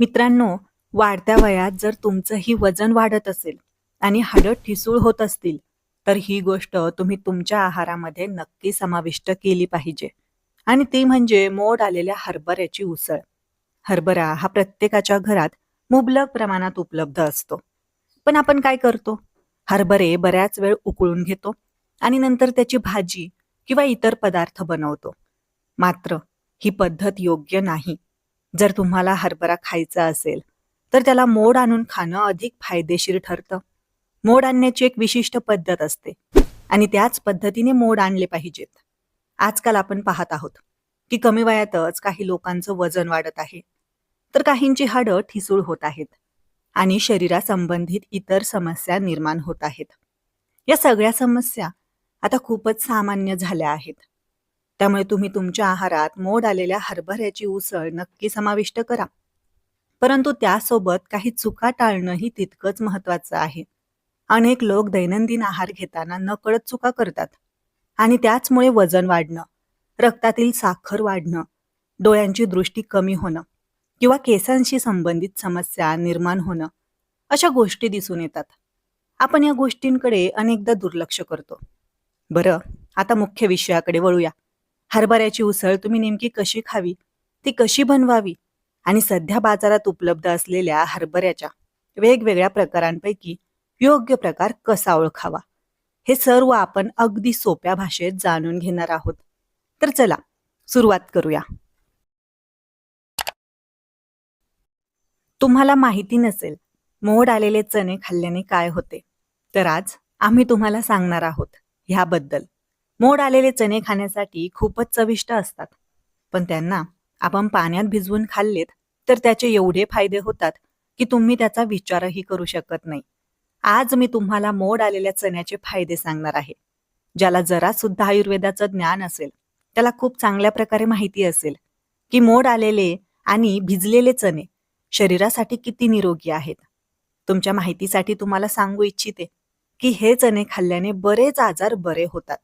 मित्रांनो, वाढत्या वयात जर तुमचंही वजन वाढत असेल आणि हाडं ठिसूळ होत असतील, तर ही गोष्ट तुम्ही तुमच्या आहारामध्ये नक्की समाविष्ट केली पाहिजे. आणि ती म्हणजे मोड आलेल्या हरभऱ्याची उसळ. हरभरा हा प्रत्येकाच्या घरात मुबलक प्रमाणात उपलब्ध असतो. पण आपण काय करतो? हरभरे बऱ्याच वेळ उकळून घेतो आणि नंतर त्याची भाजी किंवा इतर पदार्थ बनवतो. मात्र ही पद्धत योग्य नाही. जर तुम्हाला हरभरा खायचा असेल, तर त्याला मोड आणून खाणं अधिक फायदेशीर ठरतं. मोड आणण्याची एक विशिष्ट पद्धत असते आणि त्याच पद्धतीने मोड आणले पाहिजेत. आजकाल आपण पाहत आहोत की कमी वयातच काही लोकांचं वजन वाढत आहे, तर काहींची हाडं ठिसूळ होत आहेत आणि शरीरासंबंधित इतर समस्या निर्माण होत आहेत. या सगळ्या समस्या आता खूपच सामान्य झाल्या आहेत. त्यामुळे तुम्ही तुमच्या आहारात मोड आलेल्या हरभऱ्याची उसळ नक्की समाविष्ट करा. परंतु त्यासोबत काही चुका टाळणंही तितकंच महत्वाचं आहे. अनेक लोक दैनंदिन आहार घेताना नकळत चुका करतात आणि त्याचमुळे वजन वाढणं, रक्तातील साखर वाढणं, डोळ्यांची दृष्टी कमी होणं किंवा केसांशी संबंधित समस्या निर्माण होणं अशा गोष्टी दिसून येतात. आपण या गोष्टींकडे अनेकदा दुर्लक्ष करतो. बरं, आता मुख्य विषयाकडे वळूया. हरभऱ्याची उसळ तुम्ही नेमकी कशी खावी, ती कशी बनवावी आणि सध्या बाजारात उपलब्ध असलेल्या हरभऱ्याच्या वेगवेगळ्या प्रकारांपैकी योग्य प्रकार कसा ओळखावा, हे सर्व आपण अगदी सोप्या भाषेत जाणून घेणार आहोत. तर चला सुरुवात करूया. तुम्हाला माहिती नसेल मोड आलेले चणे खाल्ल्याने काय होते, तर आज आम्ही तुम्हाला सांगणार आहोत ह्याबद्दल. मोड आलेले चणे खाण्यासाठी खूपच चविष्ट असतात, पण त्यांना आपण पाण्यात भिजवून खाल्लेत तर त्याचे एवढे फायदे होतात की तुम्ही त्याचा विचारही करू शकत नाही. आज मी तुम्हाला मोड आलेल्या चण्याचे फायदे सांगणार आहे. ज्याला जरा सुद्धा आयुर्वेदाचं ज्ञान असेल त्याला खूप चांगल्या प्रकारे माहिती असेल की मोड आलेले आणि भिजलेले चणे शरीरासाठी किती निरोगी आहेत. तुमच्या माहितीसाठी तुम्हाला सांगू इच्छिते की हे चणे खाल्ल्याने बरेच आजार बरे होतात.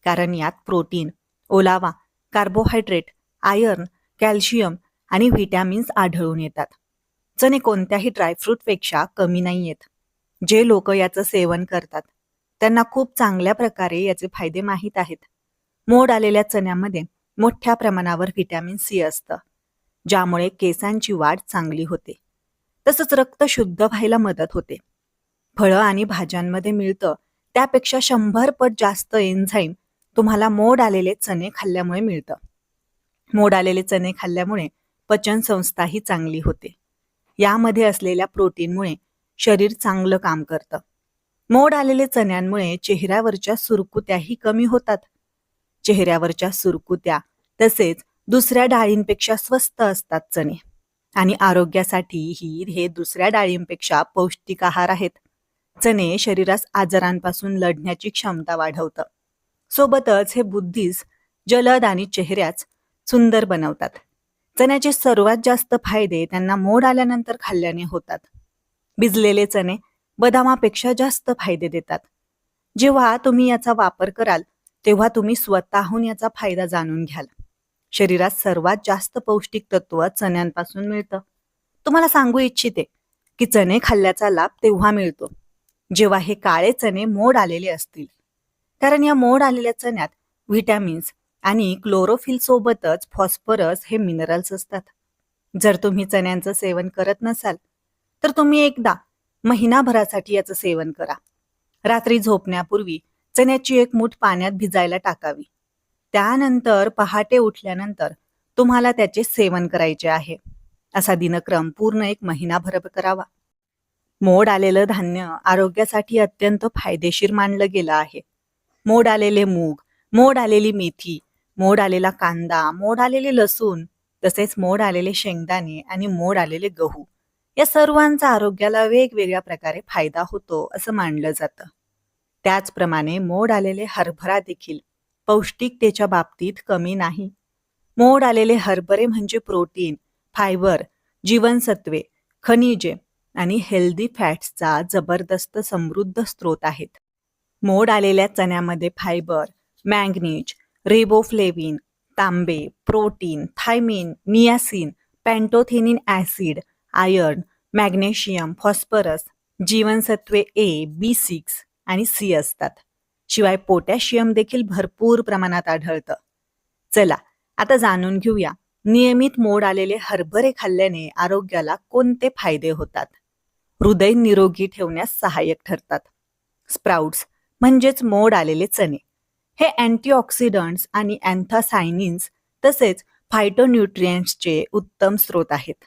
कारण यात प्रोटीन, ओलावा, कार्बोहायड्रेट, आयर्न, कॅल्शियम आणि व्हिटॅमिन्स आढळून येतात. चणे कोणत्याही ड्रायफ्रूटपेक्षा कमी नाहीयेत. जे लोक याचं सेवन करतात त्यांना खूप चांगल्या प्रकारे याचे फायदे माहीत आहेत. मोड आलेल्या चण्यामध्ये मोठ्या प्रमाणावर व्हिटॅमिन सी असतं, ज्यामुळे केसांची वाढ चांगली होते. तसंच रक्त शुद्ध व्हायला मदत होते. फळं आणि भाज्यांमध्ये मिळतं त्यापेक्षा 100 पट जास्त एन्झाईम तुम्हाला मोड आलेले चणे खाल्ल्यामुळे मिळतं. मोड आलेले चणे खाल्ल्यामुळे पचनसंस्थाही चांगली होते. यामध्ये असलेल्या प्रोटीनमुळे शरीर चांगलं काम करतं. मोड आलेले चण्यांमुळे चेहऱ्यावरच्या सुरकुत्याही कमी होतात. चेहऱ्यावरच्या सुरकुत्या तसेच दुसऱ्या डाळींपेक्षा स्वस्त असतात चणे आणि आरोग्यासाठीही हे दुसऱ्या डाळींपेक्षा पौष्टिक आहार आहेत. चणे शरीरास आजारांपासून लढण्याची क्षमता वाढवतं. सोबतच हे बुद्धीस जलद आणि चेहऱ्याच सुंदर बनवतात. चण्याचे सर्वात जास्त फायदे त्यांना मोड आल्यानंतर खाल्ल्याने होतात. भिजलेले चणे बदामापेक्षा जास्त फायदे देतात. जेव्हा तुम्ही याचा वापर कराल तेव्हा तुम्ही स्वतःहून याचा फायदा जाणून घ्याल. शरीरात सर्वात जास्त पौष्टिक तत्व चण्यांपासून मिळतं. तुम्हाला सांगू इच्छिते की चणे खाल्ल्याचा लाभ तेव्हा मिळतो जेव्हा हे काळे चणे मोड आलेले असतील. कारण या मोड आलेल्या चण्यात व्हिटॅमिन्स आणि क्लोरोफिल सोबतच फॉस्फरस हे मिनरल्स असतात. जर तुम्ही चण्यांचं सेवन करत नसाल तर तुम्ही एकदा महिनाभरासाठी याचं सेवन करा. रात्री झोपण्यापूर्वी चण्याची एक मूठ पाण्यात भिजायला टाकावी. त्यानंतर पहाटे उठल्यानंतर तुम्हाला त्याचे सेवन करायचे आहे. असा दिनक्रम पूर्ण 1 महिनाभर करावा. मोड आलेलं धान्य आरोग्यासाठी अत्यंत फायदेशीर मानलं गेलं आहे. मोड आलेले मूग, मोड आलेली मेथी, मोड आलेला कांदा, मोड आलेले लसूण, तसेच मोड आलेले शेंगदाणे आणि मोड आलेले गहू या सर्वांचा आरोग्याला वेगवेगळ्या प्रकारे फायदा होतो असं मानलं जातं. त्याचप्रमाणे मोड आलेले हरभरा देखील पौष्टिकतेच्या बाबतीत कमी नाही. मोड आलेले हरभरे म्हणजे प्रोटीन, फायबर, जीवनसत्वे, खनिजे आणि हेल्दी फॅट्सचा जबरदस्त समृद्ध स्रोत आहेत. मोड आलेल्या चण्यामध्ये फायबर, मॅंगनीज, रिबोफ्लेविन, तांबे, protein, thiamine, niacin, pantothenic acid, iron, magnesium, phosphorus, जीवनसत्वे ए, B6 आणि सी असतात. शिवाय पोटॅशियम देखील भरपूर प्रमाणात आढळतं. चला आता जाणून घेऊया नियमित मोड आलेले हरभरे खाल्ल्याने आरोग्याला कोणते फायदे होतात. हृदय निरोगी ठेवण्यास सहाय्यक ठरतात. स्प्राउट्स म्हणजेच मोड आलेले चणे हे अँटीऑक्सिडंट्स आणि अँथासायनिन्स तसेच फायटोन्यूट्रिएंट्सचे उत्तम स्रोत आहेत.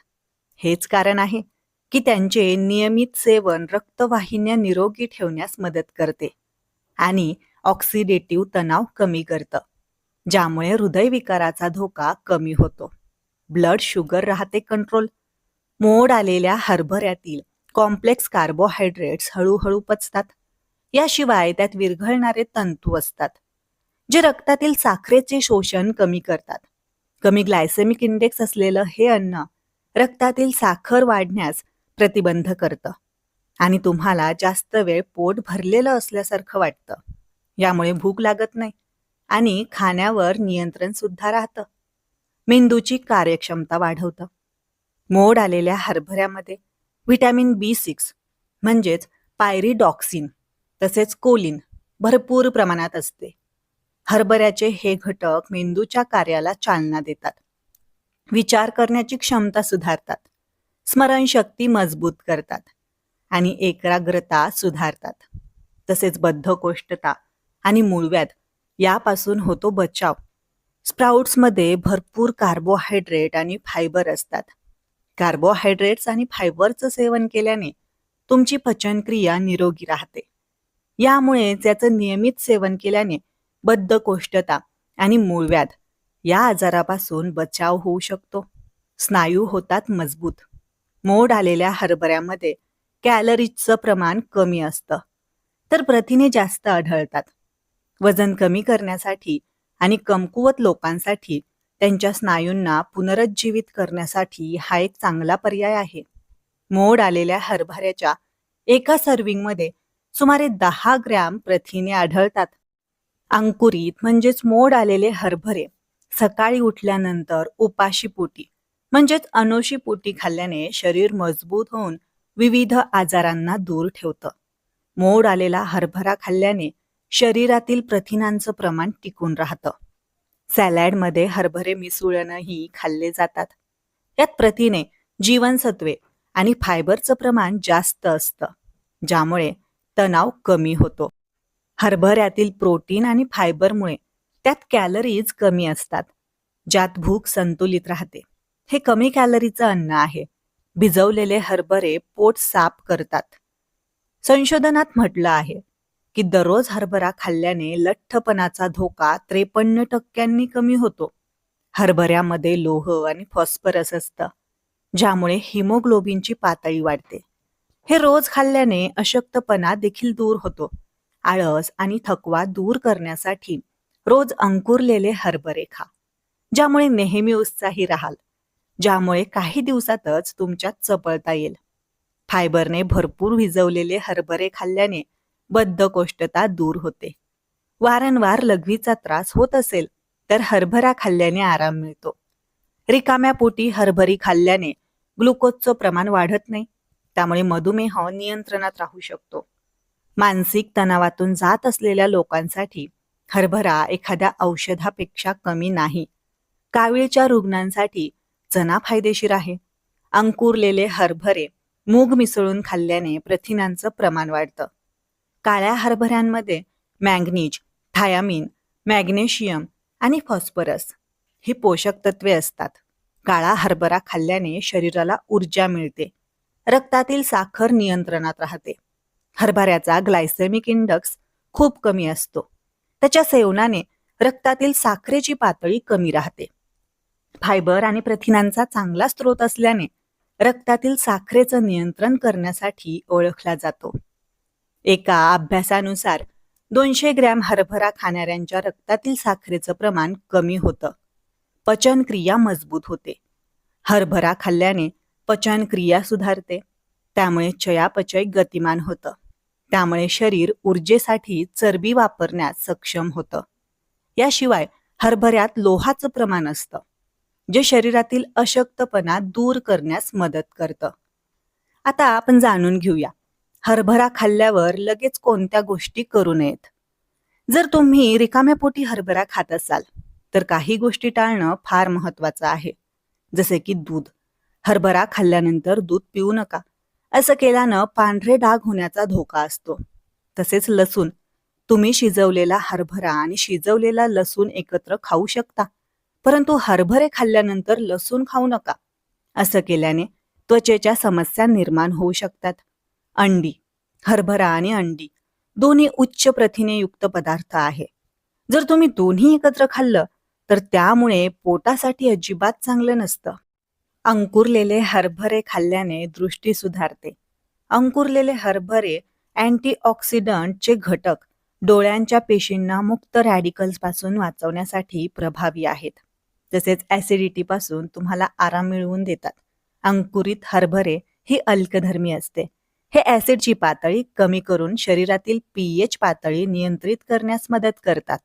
हेच कारण आहे की त्यांचे नियमित सेवन रक्तवाहिन्या निरोगी ठेवण्यास मदत करते आणि ऑक्सिडेटिव्ह तणाव कमी करतं, ज्यामुळे हृदयविकाराचा धोका कमी होतो. ब्लड शुगर राहते कंट्रोल. मोड आलेल्या हरभऱ्यातील कॉम्प्लेक्स कार्बोहायड्रेट्स हळूहळू पचतात. याशिवाय त्यात विरघळणारे तंतू असतात जे रक्तातील साखरेचे शोषण कमी करतात. कमी ग्लायसेमिक इंडेक्स असलेलं हे अन्न रक्तातील साखर वाढण्यास प्रतिबंध करतं आणि तुम्हाला जास्त वेळ पोट भरलेलं असल्यासारखं वाटतं. यामुळे भूक लागत नाही आणि खाण्यावर नियंत्रण सुद्धा राहतं. मेंदूची कार्यक्षमता वाढवतं. मोड आलेल्या हरभऱ्यामध्ये व्हिटॅमिन B6 म्हणजेच पायरिडॉक्सिन तसेच कोलिन भरपूर प्रमाणात असते. हरभऱ्याचे हे घटक मेंदूच्या कार्याला चालना देतात, विचार करण्याची क्षमता सुधारतात, स्मरणशक्ती मजबूत करतात आणि एकाग्रता सुधारतात. तसेच बद्धकोष्ठता आणि मूळव्याध यापासून होतो बचाव. स्प्राउट्समध्ये भरपूर कार्बोहायड्रेट आणि फायबर असतात. कार्बोहायड्रेट्स आणि फायबरचं सेवन केल्याने तुमची पचनक्रिया निरोगी राहते. यामुळे त्याचं नियमित सेवन केल्याने बद्धकोष्ठता आणि मूळव्याध या आजारापासून बचाव होऊ शकतो. स्नायू होतात मजबूत. मोड आलेल्या हरभऱ्यामध्ये कॅलरीजचं प्रमाण कमी असतं, तर प्रथिने जास्त आढळतात. वजन कमी करण्यासाठी आणि कमकुवत लोकांसाठी त्यांच्या स्नायूंना पुनरुज्जीवित करण्यासाठी हा एक चांगला पर्याय आहे. मोड आलेल्या हरभऱ्याच्या एका सर्विंगमध्ये सुमारे 10 ग्रॅम प्रथिने आढळतात. अंकुरित म्हणजेच मोड आलेले हरभरे सकाळी उठल्यानंतर उपाशी पोटी म्हणजेच अनोशी पोटी खाल्ल्याने शरीर मजबूत होऊन विविध आजारांना दूर ठेवतं. मोड आलेला हरभरा खाल्ल्याने शरीरातील प्रथिनांचं प्रमाण टिकून राहतं. सॅलॅडमध्ये हरभरे मिसळूनही खाल्ले जातात. यात प्रथिने, जीवनसत्वे आणि फायबरचं प्रमाण जास्त असतं, ज्यामुळे तणाव कमी होतो. हरभऱ्यातील प्रोटीन आणि फायबरमुळे त्यात कॅलरीज कमी असतात, ज्यात भूक संतुलित राहते. हे कमी कॅलरीचं अन्न आहे. भिजवलेले हरभरे पोट साफ करतात. संशोधनात म्हटलं आहे की दररोज हरभरा खाल्ल्याने लठ्ठपणाचा धोका 53% कमी होतो. हरभऱ्यामध्ये लोह आणि फॉस्फरस असतं, ज्यामुळे हिमोग्लोबिनची पातळी वाढते. हे रोज खाल्ल्याने अशक्तपणा देखील दूर होतो. आळस आणि थकवा दूर करण्यासाठी रोज अंकुरलेले हरभरे खा, ज्यामुळे नेहमी उत्साही राहाल, ज्यामुळे काही दिवसातच तुमच्यात चपळता येईल. फायबरने भरपूर भिजवलेले हरभरे खाल्ल्याने बद्धकोष्ठता दूर होते. वारंवार लघवीचा त्रास होत असेल तर हरभरा खाल्ल्याने आराम मिळतो. रिकाम्या पोटी हरभरी खाल्ल्याने ग्लुकोजचं प्रमाण वाढत नाही, त्यामुळे मधुमेह नियंत्रणात राहू शकतो. मानसिक तणावातून जात असलेल्या लोकांसाठी हरभरा एखाद्या औषधापेक्षा कमी नाही. कावीळच्या रुग्णांसाठी चणा फायदेशीर आहे. अंकुरलेले हरभरे मूग मिसळून खाल्ल्याने प्रथिनांचं प्रमाण वाढतं. काळ्या हरभऱ्यांमध्ये मॅंगनीज, थायामीन, मॅग्नेशियम आणि फॉस्फरस ही पोषक तत्वे असतात. काळा हरभरा खाल्ल्याने शरीराला ऊर्जा मिळते. रक्तातील साखर नियंत्रणात राहते. हरभऱ्याचा ग्लायसेमिक इंडेक्स खूप कमी असतो. त्याच्या सेवनाने रक्तातील साखरेची पातळी कमी राहते. फायबर आणि प्रथिनांचा चांगला स्रोत असल्याने रक्तातील साखरेचं नियंत्रण करण्यासाठी ओळखला जातो. एका अभ्यासानुसार 200 ग्रॅम हरभरा खाणाऱ्यांच्या रक्तातील साखरेचं प्रमाण कमी होतं. पचनक्रिया मजबूत होते. हरभरा खाल्ल्याने पचनक्रिया सुधारते, त्यामुळे चयापचय गतिमान होतं. त्यामुळे शरीर ऊर्जेसाठी चरबी वापरण्यास सक्षम होतं. याशिवाय हरभऱ्यात लोहाचं प्रमाण असतं, जे शरीरातील अशक्तपणा दूर करण्यास मदत करतं. आता आपण जाणून घेऊया, हरभरा खाल्ल्यावर लगेच कोणत्या गोष्टी करू नयेत. जर तुम्ही रिकाम्या पोटी हरभरा खात असाल, तर काही गोष्टी टाळणं फार महत्वाचं आहे. जसे की दूध. हरभरा खाल्ल्यानंतर दूध पिऊ नका. असं केल्यानं पांढरे डाग होण्याचा धोका असतो. तसेच लसूण. तुम्ही शिजवलेला हरभरा आणि शिजवलेला लसूण एकत्र खाऊ शकता, परंतु हरभरे खाल्ल्यानंतर लसूण खाऊ नका. असं केल्याने त्वचेच्या समस्या निर्माण होऊ शकतात. अंडी. हरभरा आणि अंडी दोन्ही उच्च प्रथिनेयुक्त पदार्थ आहे. जर तुम्ही दोन्ही एकत्र खाल्लं तर त्यामुळे पोटासाठी अजिबात चांगलं नसतं. अंकुरलेले हरभरे खाल्ल्याने दृष्टी सुधारते. अंकुरलेले हरभरे अँटीऑक्सिडंटचे घटक डोळ्यांच्या पेशींना मुक्त रॅडिकल्सपासून वाचवण्यासाठी प्रभावी आहेत. तसेच ॲसिडिटीपासून तुम्हाला आराम मिळवून देतात. अंकुरित हरभरे ही अल्कधर्मी असते. हे ॲसिडची पातळी कमी करून शरीरातील pH पातळी नियंत्रित करण्यास मदत करतात.